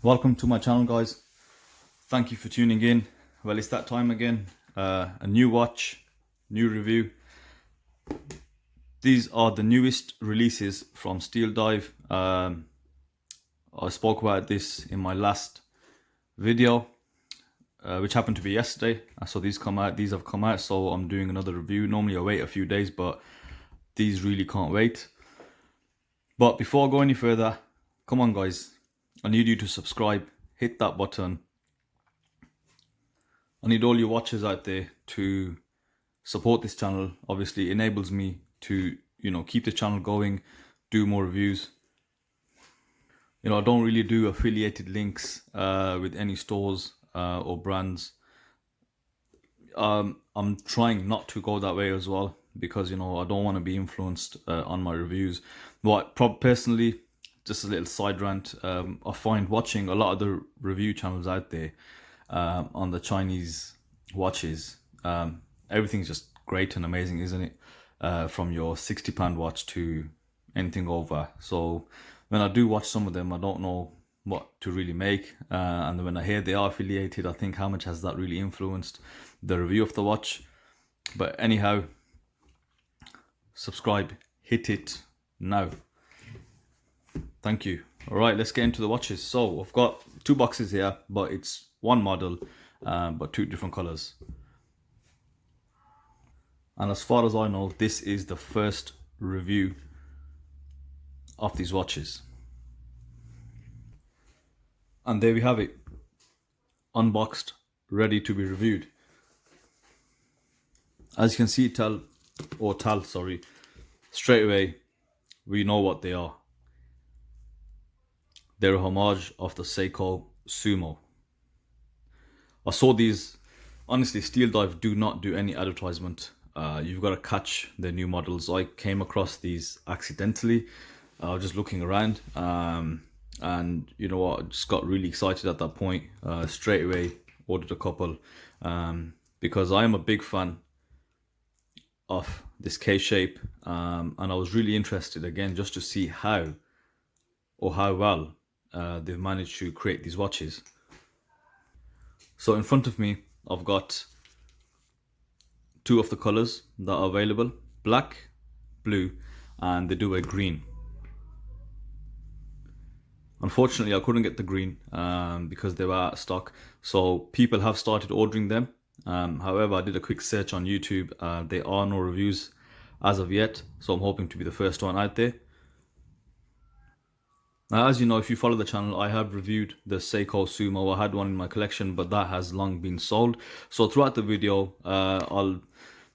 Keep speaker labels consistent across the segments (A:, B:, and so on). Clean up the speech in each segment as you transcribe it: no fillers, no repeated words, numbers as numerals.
A: Welcome to my channel, guys. Thank you for tuning in. Well, it's that time again. A new watch, new review. These are the newest releases from SteelDive. I spoke about this in my last video, which happened to be yesterday. So these have come out, so I'm doing another review. Normally I wait a few days, but these really can't wait. But before I go any further, come on guys, I need you to subscribe, hit that button. I need all your watchers out there to support this channel. Obviously it enables me to, keep the channel going, do more reviews. I don't really do affiliated links with any stores or brands. I'm trying not to go that way as well, because I don't want to be influenced on my reviews. But personally, just a little side rant, I find watching a lot of the review channels out there on the Chinese watches, everything's just great and amazing, isn't it? From your £60 watch to anything over. So when I do watch some of them, I don't know what to really make, and when I hear they are affiliated, I think, how much has that really influenced the review of the watch? But anyhow, subscribe, hit it now. Thank you. All right, let's get into the watches. So I've got two boxes here, but it's one model, but two different colors. And as far as I know, this is the first review of these watches. And there we have it, unboxed, ready to be reviewed. As you can see, straight away, we know what they are. They're a homage of the Seiko Sumo. I saw these, honestly, SteelDive do not do any advertisement. You've got to catch their new models. I came across these accidentally. I was just looking around, and you know what, I just got really excited at that point. Straight away ordered a couple, because I am a big fan of this case shape, and I was really interested again just to see how well they've managed to create these watches. So in front of me, I've got two of the colors that are available: black, blue, and they do a green. Unfortunately, I couldn't get the green because they were out of stock. So people have started ordering them. However, I did a quick search on YouTube. There are no reviews as of yet, so I'm hoping to be the first one out there. Now, as you know, if you follow the channel, I have reviewed the Seiko Sumo. I had one in my collection, but that has long been sold. So throughout the video, I'll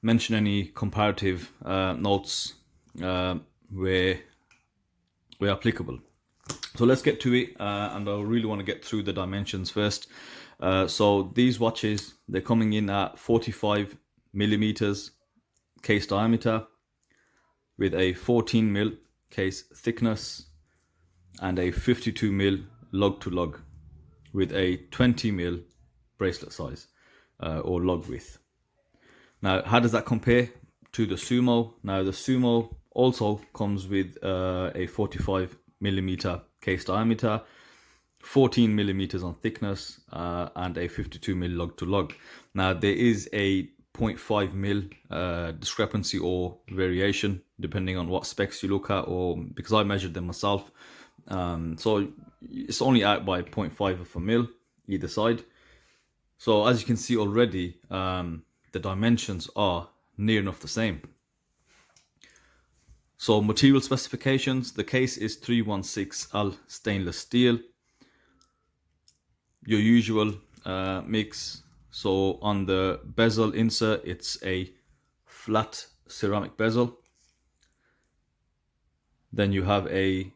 A: mention any comparative notes where applicable. So let's get to it, and I really want to get through the dimensions first. So these watches, they're coming in at 45mm case diameter with a 14mm case thickness and a 52mm lug to lug with a 20mm bracelet size or lug width. Now, how does that compare to the Sumo? Now, the Sumo also comes with a 45mm case diameter, 14mm on thickness, and a 52mm lug to lug. Now, there is a 0.5mm discrepancy or variation depending on what specs you look at, or because I measured them myself. So it's only out by 0.5 of a mil either side. So as you can see already, the dimensions are near enough the same. So material specifications: the case is 316L stainless steel. Your usual mix. So on the bezel insert, it's a flat ceramic bezel. Then you have a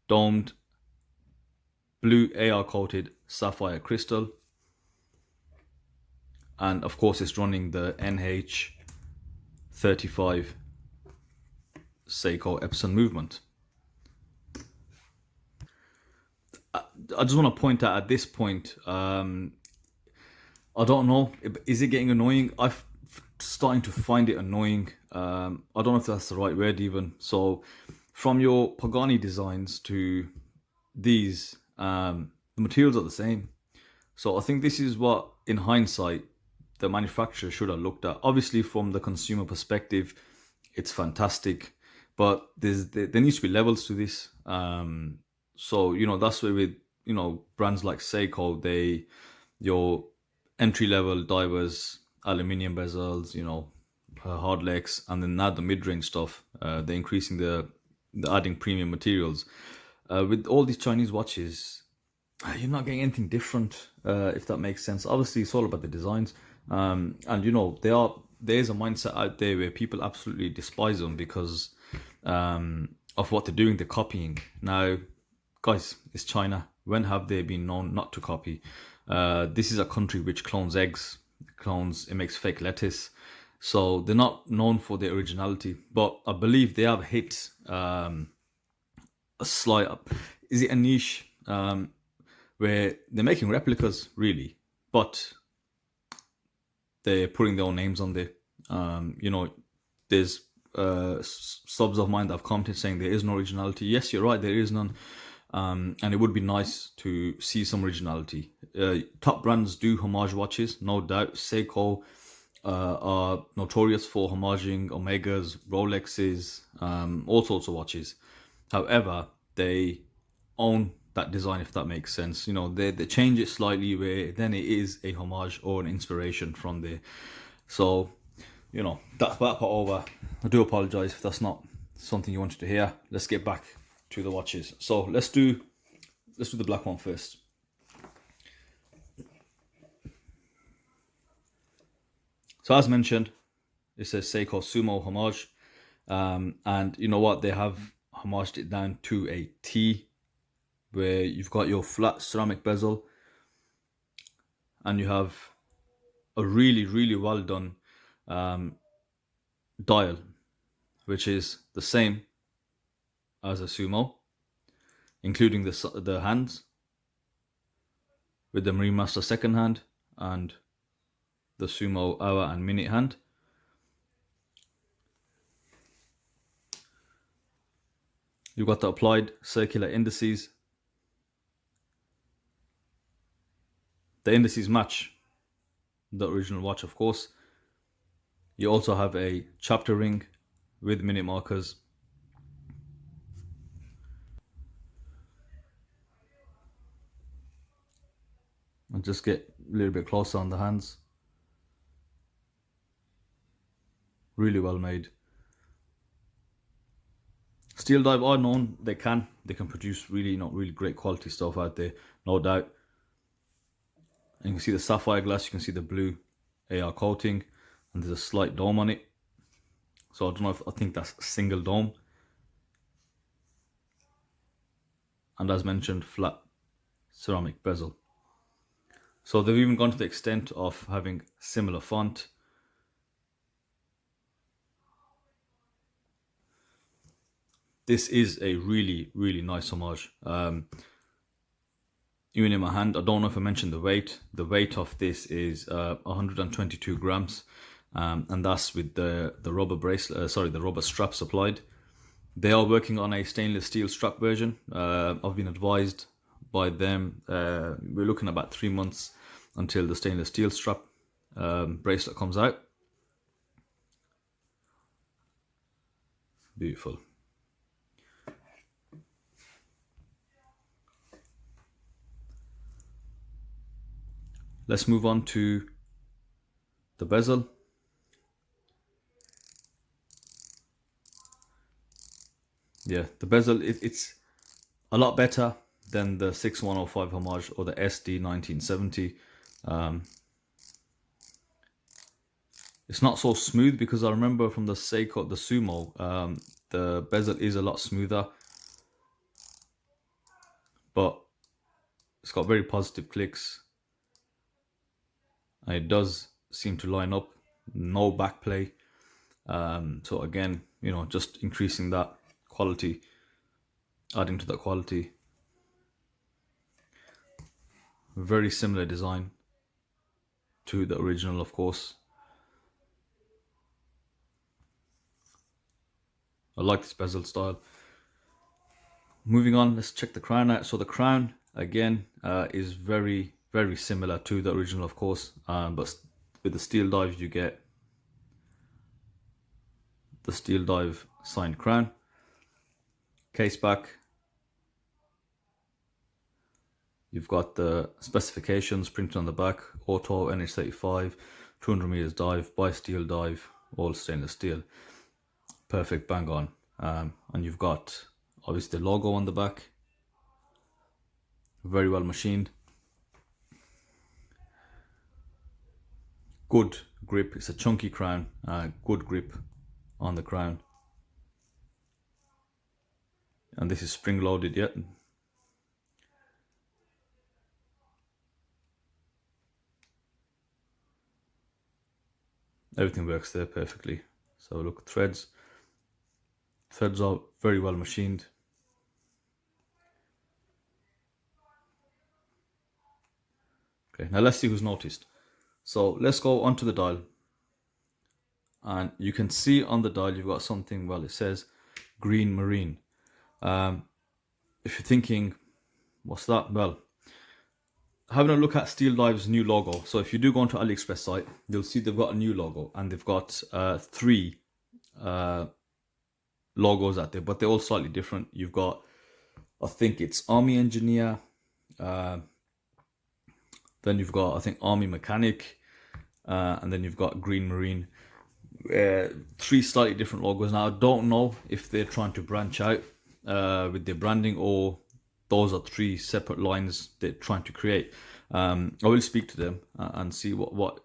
A: domed blue AR coated sapphire crystal, and of course it's running the NH35 Seiko Epson movement. I just want to point out at this point, I don't know, is it getting annoying? I'm starting to find it annoying. I don't know if that's the right word even. So from your Pagani designs to these, the materials are the same. So I think this is what, in hindsight, the manufacturer should have looked at. Obviously, from the consumer perspective, it's fantastic, but there needs to be levels to this. So that's where with brands like Seiko, your entry level divers, aluminium bezels, hard legs, and then now the mid range stuff. They're increasing the adding premium materials. With all these Chinese watches, you're not getting anything different, if that makes sense. Obviously, it's all about the designs, and there's a mindset out there where people absolutely despise them because of what they're doing. They're copying. Now, guys, it's China. When have they been known not to copy? This is a country which clones eggs, it makes fake lettuce. So they're not known for their originality, but I believe they have hit a slight, is it a niche, where they're making replicas, really, but they're putting their own names on there. There's subs of mine that have commented saying there is no originality. Yes, you're right, there is none. And it would be nice to see some originality. Top brands do homage watches, no doubt. Seiko are notorious for homaging Omegas, Rolexes, all sorts of watches. However, they own that design, if that makes sense. They change it slightly where then it is a homage or an inspiration from there. So, that's that part over. I do apologize if that's not something you wanted to hear. Let's get back to the watches. So let's do the black one first. So as mentioned, it says Seiko Sumo Homage, and you know what, they have homaged it down to a T, where you've got your flat ceramic bezel and you have a really, really well done dial, which is the same as a Sumo, including the hands with the Marine Master second hand and the Sumo hour and minute hand. You've got the applied circular indices. The indices match the original watch, of course. You also have a chapter ring with minute markers. And just get a little bit closer on the hands. Really well made. SteelDive are known, they can produce really great quality stuff out there, no doubt. And you can see the sapphire glass, you can see the blue AR coating, and there's a slight dome on it. So I don't know if I think that's a single dome. And as mentioned, flat ceramic bezel. So they've even gone to the extent of having similar font. This is a really, really nice homage. Even in my hand, I don't know if I mentioned the weight. The weight of this is 122 grams, and that's with the rubber bracelet. The rubber strap supplied. They are working on a stainless steel strap version. I've been advised by them. We're looking at about 3 months until the stainless steel strap bracelet comes out. Beautiful. Let's move on to the bezel. Yeah, the bezel, it's a lot better than the 6105 Homage or the SD1970. It's not so smooth because I remember from the Seiko, the Sumo, the bezel is a lot smoother, but it's got very positive clicks. And it does seem to line up, no backplay. So again, just increasing that quality, adding to that quality. Very similar design to the original, of course. I like this bezel style. Moving on, let's check the crown out. So the crown again is very similar to the original, of course, but with the SteelDive you get the SteelDive signed crown, case back. You've got the specifications printed on the back: auto, NH35, 200 meters dive by SteelDive, all stainless steel, perfect, bang on. And you've got obviously the logo on the back, very well machined, good grip. It's a chunky crown, good grip on the crown, and this is spring loaded yet. Everything works there perfectly. So look, threads are very well machined. Okay, now let's see who's noticed. So let's go onto the dial, and you can see on the dial you've got something, well, it says green marine. If you're thinking, what's that? Well, having a look at SteelDive's new logo. So if you do go onto AliExpress site, you'll see they've got a new logo, and they've got 3 logos out there, but they're all slightly different. You've got, I think it's Army Engineer, then you've got, I think, Army Mechanic, and then you've got Green Marine. 3 slightly different logos. Now I don't know if they're trying to branch out with their branding, or those are 3 separate lines they're trying to create. I will speak to them and see what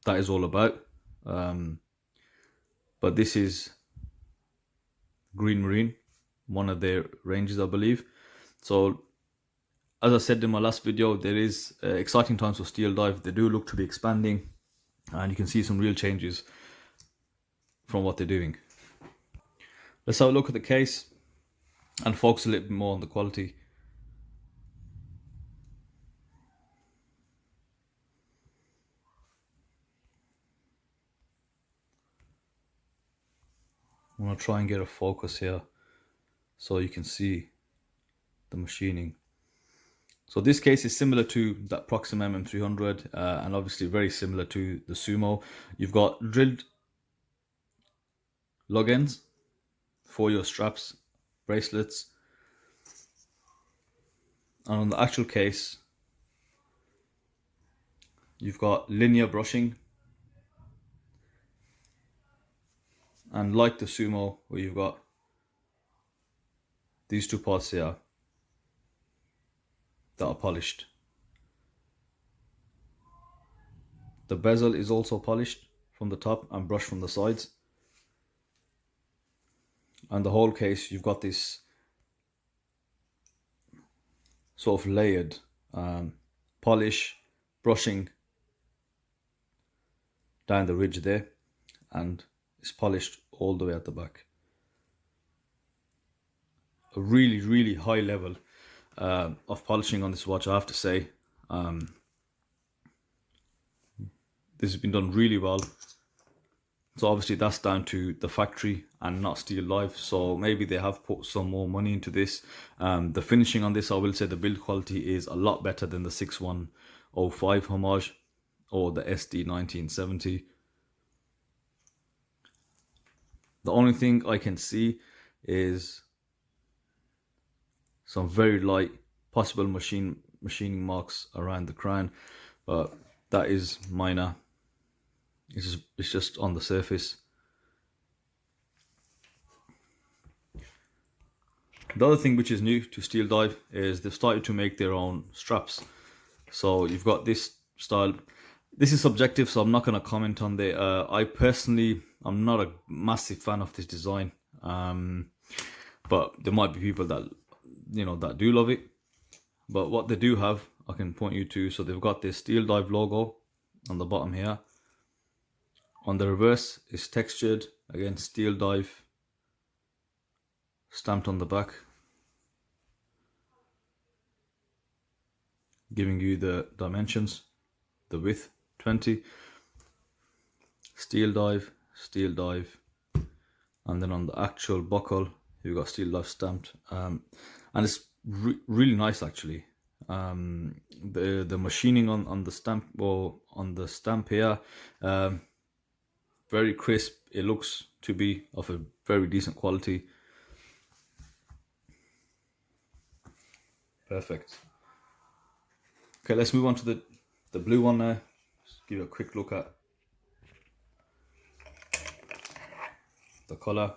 A: that is all about. But this is Green Marine, one of their ranges, I believe. So as I said in my last video, there is exciting times for SteelDive. They do look to be expanding, and you can see some real changes from what they're doing. Let's have a look at the case and focus a little bit more on the quality. I'm going to try and get a focus here so you can see the machining. So this case is similar to that Proxima MM300, and obviously very similar to the Sumo. You've got drilled lug ends for your straps, bracelets, and on the actual case you've got linear brushing, and like the Sumo, where you've got these 2 parts here that are polished. The bezel is also polished from the top and brushed from the sides, and the whole case you've got this sort of layered polish, brushing down the ridge there, and it's polished all the way at the back. A really high level of polishing on this watch, I have to say. This has been done really well. So obviously that's down to the factory and not SteelDive. So maybe they have put some more money into this. The finishing on this, I will say the build quality is a lot better than the 6105 Homage or the SD1970. The only thing I can see is some very light possible machining marks around the crown, but that is minor. It's just on the surface. The other thing which is new to SteelDive is they've started to make their own straps. So you've got this style. This is subjective, so I'm not going to comment on the. I personally, I'm not a massive fan of this design, but there might be people that, you know, that do love it. But what they do have, I can point you to. So they've got this SteelDive logo on the bottom here. On the reverse is textured, again SteelDive stamped on the back, giving you the dimensions, the width 20, SteelDive, SteelDive, and then on the actual buckle you've got SteelDive stamped, and it's really nice actually. The machining on the stamp, or on the stamp here, very crisp. It looks to be of a very decent quality. Perfect. Okay, let's move on to the blue one now. Just give you a quick look at the color.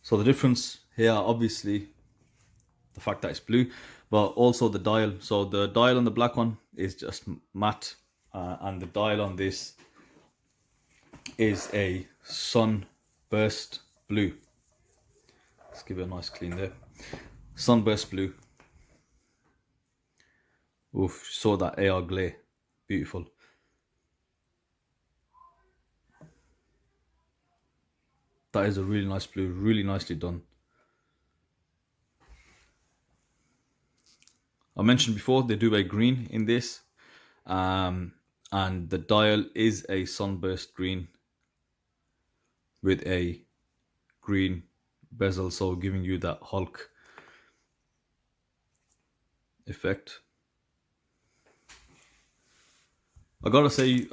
A: So the difference here, obviously, the fact that it's blue, but also the dial. So the dial on the black one is just matte, and the dial on this is a sunburst blue. Let's give it a nice clean there. Sunburst blue. Oof, saw that AR glare. Beautiful. That is a really nice blue, really nicely done. I mentioned before they do a green in this, and the dial is a sunburst green with a green bezel, so giving you that Hulk effect. I gotta say,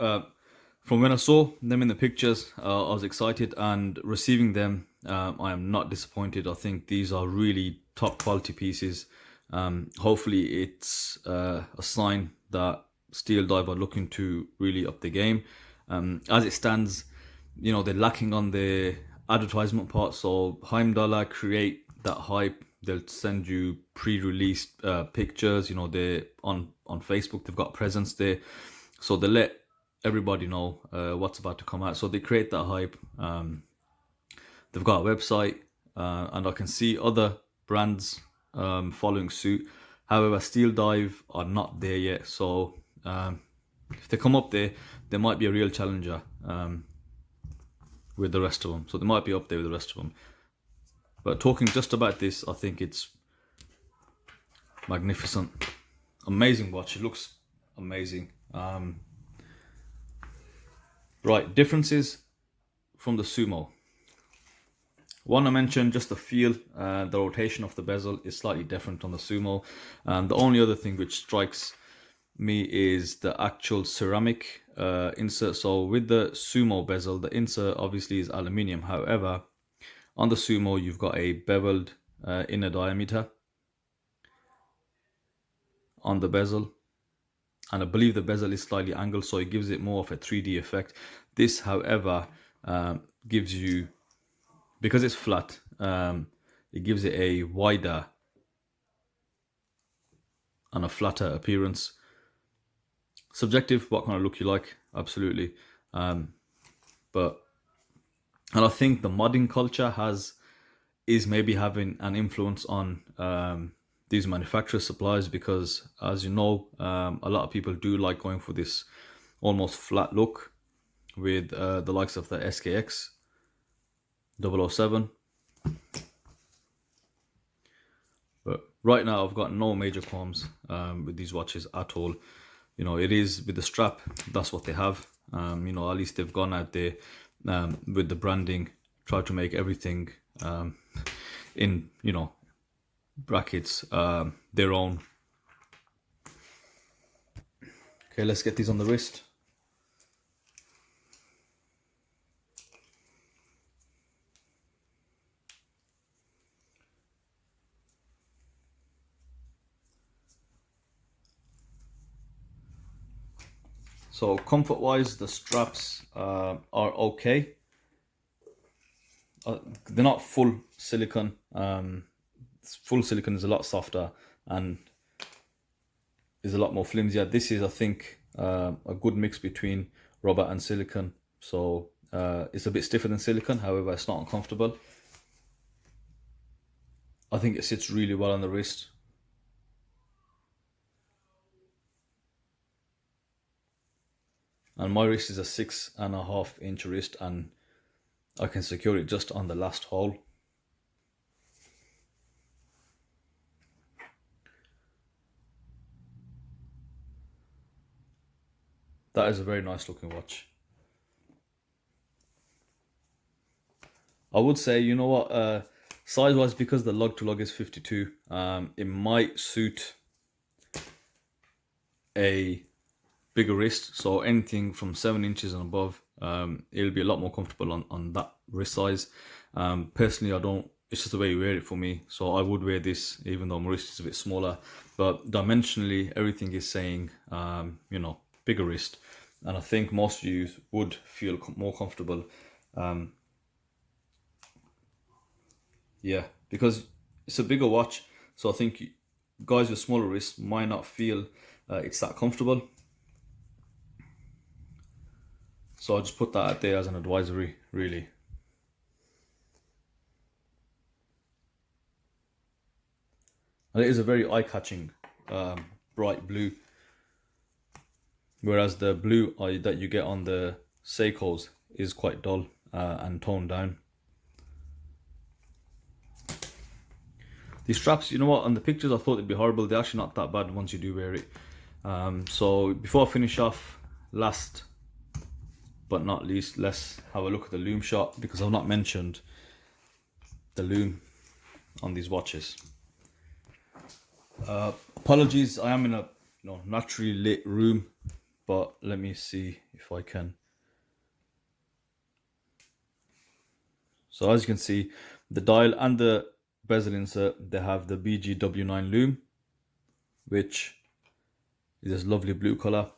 A: from when I saw them in the pictures, I was excited, and receiving them, I am not disappointed. I think these are really top quality pieces. Hopefully it's a sign that SteelDive are looking to really up the game. As it stands, you know, they're lacking on the advertisement part. So Heimdallr create that hype. They'll send you pre-released pictures. You know, they on Facebook, they've got presence there, so they let everybody know what's about to come out. So they create that hype. They've got a website, and I can see other brands following suit. However, SteelDive are not there yet. So if they come up there, they might be a real challenger with the rest of them. So they might be up there with the rest of them. But talking just about this, I think it's magnificent. Amazing watch. It looks amazing. Right, differences from the Sumo. One I mentioned, just the feel, the rotation of the bezel is slightly different on the Sumo. The only other thing which strikes me is the actual ceramic insert. So with the Sumo bezel, the insert obviously is aluminium. However, on the Sumo, you've got a beveled inner diameter on the bezel. And I believe the bezel is slightly angled, so it gives it more of a 3D effect. This, however, gives you, because it's flat, it gives it a wider and a flatter appearance. Subjective, what kind of look you like, absolutely. But and I think the modding culture is maybe having an influence on these manufacturer suppliers, because as you know, a lot of people do like going for this almost flat look with the likes of the SKX 007. But right now I've got no major qualms with these watches at all. You know, it is with the strap, that's what they have. You know, at least they've gone out there with the branding, tried to make everything in, you know, brackets their own. Okay, let's get these on the wrist. So comfort wise, the straps are okay. They're not full silicone. Full silicone is a lot softer and is a lot more flimsier. This is, I think, a good mix between rubber and silicone. So it's a bit stiffer than silicone, however, it's not uncomfortable. I think it sits really well on the wrist. And my wrist is a 6.5 inch wrist, and I can secure it just on the last hole. That is a very nice looking watch. I would say, you know what, Size wise, because the lug to lug is 52, it might suit a bigger wrist. So anything from 7 inches and above, it'll be a lot more comfortable on that wrist size. Personally, I don't, it's just the way you wear it for me. So I would wear this even though my wrist is a bit smaller, but dimensionally, everything is saying, you know, bigger wrist. And I think most of you would feel more comfortable. Yeah, because it's a bigger watch. So I think guys with smaller wrists might not feel it's that comfortable. So I'll just put that out there as an advisory, really. And it is a very eye-catching bright blue, whereas the blue that you get on the Seikos is quite dull and toned down. These straps, you know what, on the pictures I thought they'd be horrible. They're actually not that bad once you do wear it. So before I finish off, last but not least, let's have a look at the Loom Shop, because I've not mentioned the Loom on these watches. Apologies, I am in a naturally lit room, but let me see if I can. So as you can see, the dial and the bezel insert, they have the BGW9 Loom, which is this lovely blue color,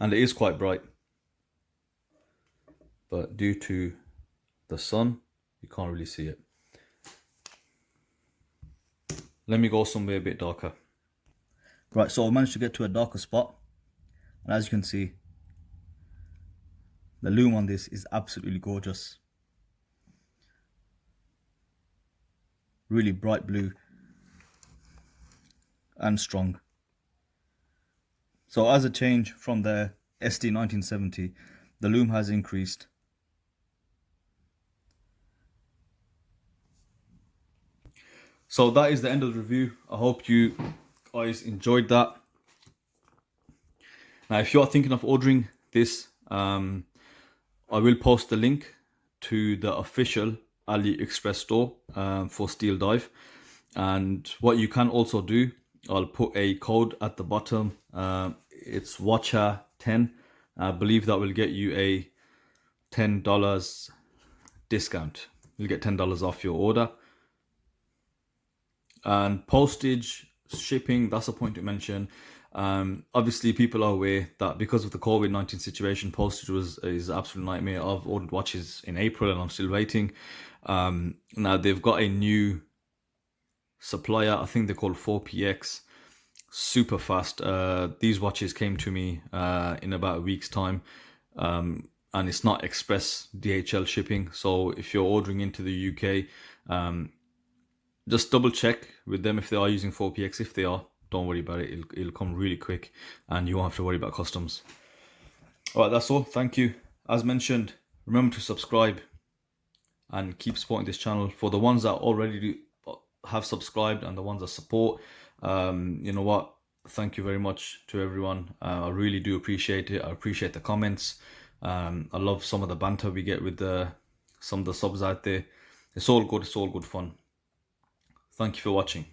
A: and it is quite bright, but due to the sun you can't really see it. Let me go somewhere a bit darker. Right, so I managed to get to a darker spot, and as you can see, the Loom on this is absolutely gorgeous. Really bright blue and strong. So as a change from the SD1970, the Loom has increased. So that is the end of the review. I hope you guys enjoyed that. Now, if you are thinking of ordering this, I will post the link to the official AliExpress store for SteelDive. And what you can also do, I'll put a code at the bottom. It's Watcher10. I believe that will get you a $10 discount. You'll get $10 off your order. And postage, shipping, that's a point to mention. Obviously, people are aware that because of the COVID-19 situation, postage is an absolute nightmare. I've ordered watches in April and I'm still waiting. Now they've got a new supplier, I think they're called 4PX, super fast. These watches came to me in about a week's time, and it's not express DHL shipping. So if you're ordering into the UK, just double check with them if they are using 4PX. If they are, don't worry about it. It'll come really quick and you won't have to worry about customs. All right, that's all. Thank you. As mentioned, remember to subscribe and keep supporting this channel. For the ones that already have subscribed and the ones that support, you know what? Thank you very much to everyone. I really do appreciate it. I appreciate the comments. I love some of the banter we get with some of the subs out there. It's all good. It's all good fun. Thank you for watching.